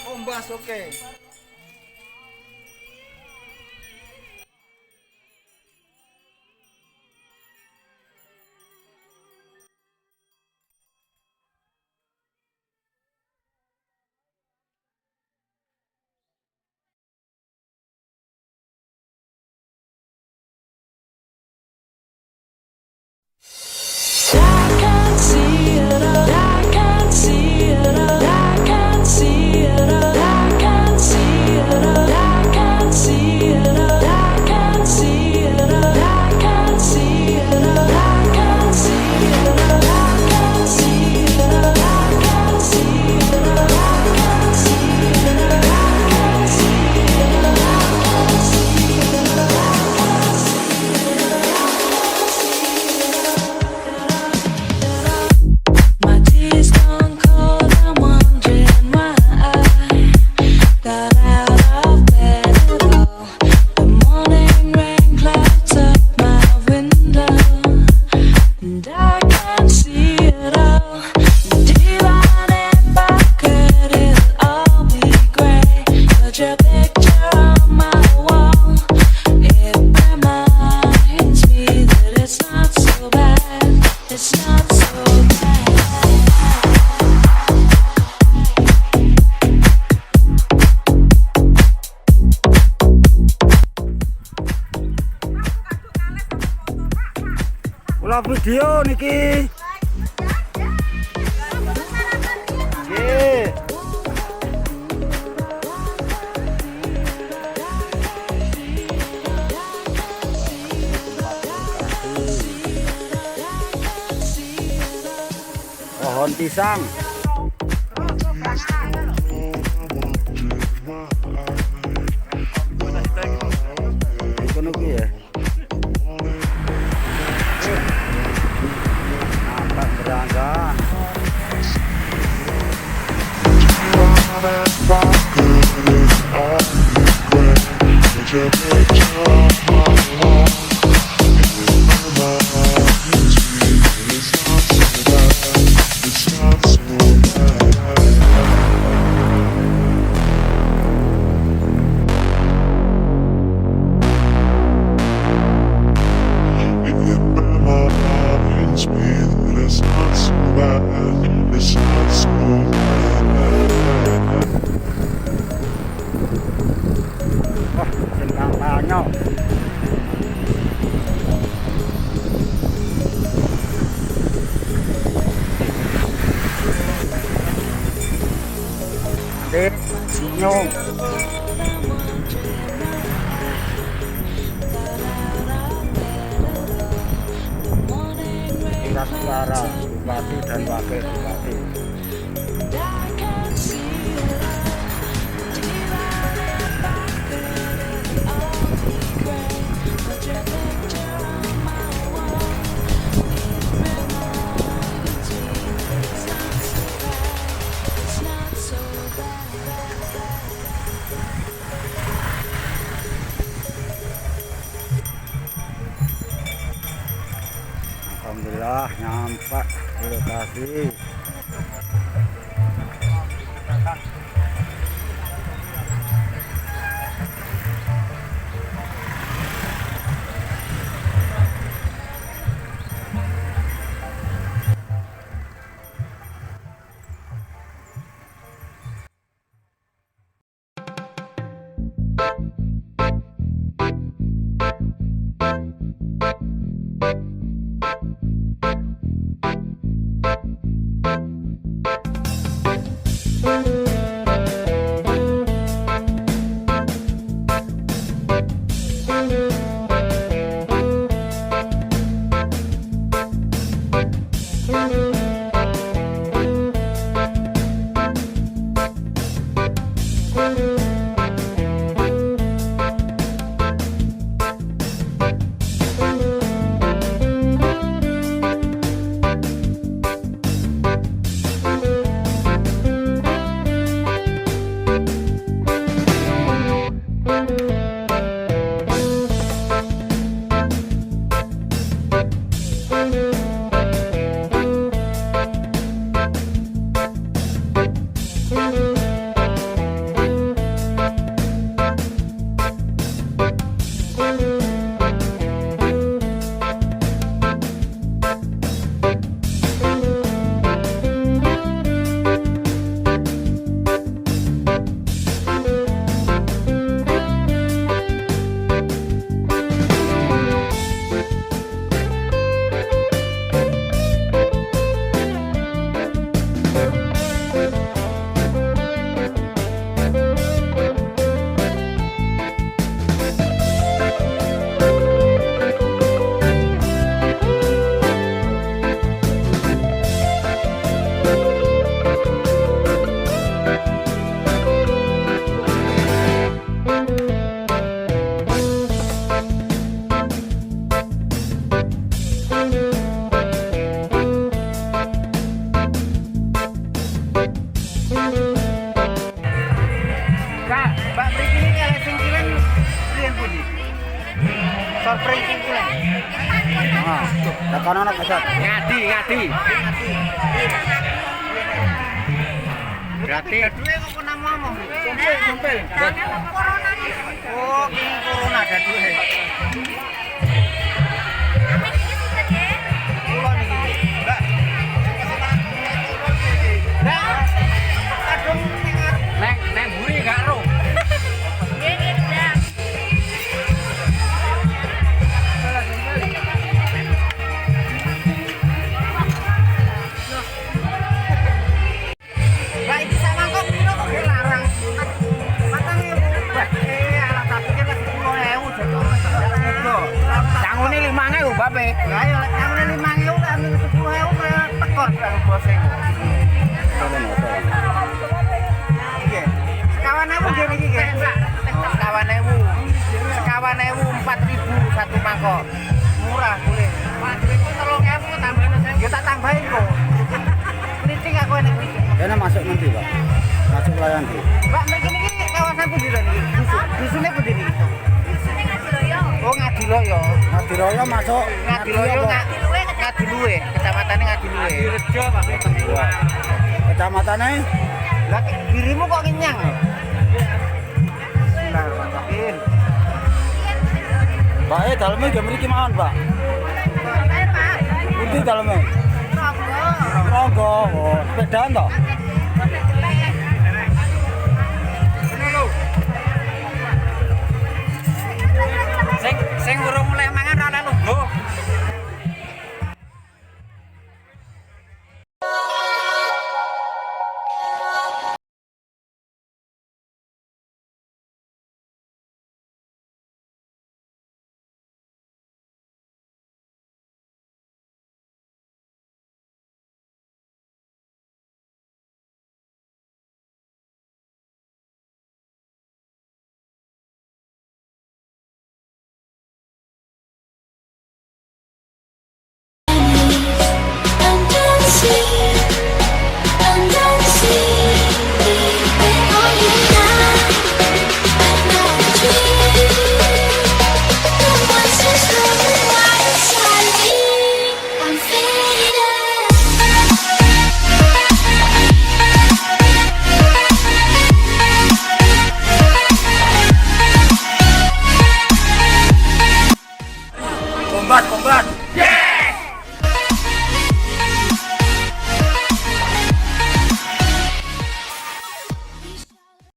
Ombas oke. Ulah video niki. Nggih. Pohon pisang. Ikono ki ya. Nampak berangga. Nyong tingkat suara bupati dan wakil bupati. Alhamdulillah nyampe di lokasi. Tekan anak kesat. Ngadi. Berarti kok nama ngomong. Sumpil. Oh, ini corona ada duwe. Kulo niki. Mbak. Kadung neng buri gak ro. Mbak iki sak mangkok piro kok dilarang? Matang ya. Alah tak pikir lagi 10.000 jatuh. Cangune 5.000 bape. Lah ya lek nang 5.000 kan 10.000 kaya tekor karo bose. Tekan apa? Iya. Sekawan ewu nggih niki nggih. Sekawan ewu 4.000 satu mangkok. Murah boleh. Wah, duitku 3.000 tambahin saya. Ya tak tambahin kok. Kritik aku enek kritik. Kene masuk nanti, Pak. Masuk layan di. Mbak, mriki niki kawasan pundi lho niki? Dusune pundi niki? Oh, Ngadiloyo. Ngadiroyo masuk. Ngadiloyo Ngadiluwe, kecamatannya Ngadiluwe. Direjo Pak. Kecamatannya Lah dirimu kok kenyang lho? Nah, masakin. Pak, dalamnya gak mriki mawon, Pak. Pundi dalamnya? Ronggo. Oh, sepedaan toh? Sing urung mulai mangan ora lungguh. Kombat.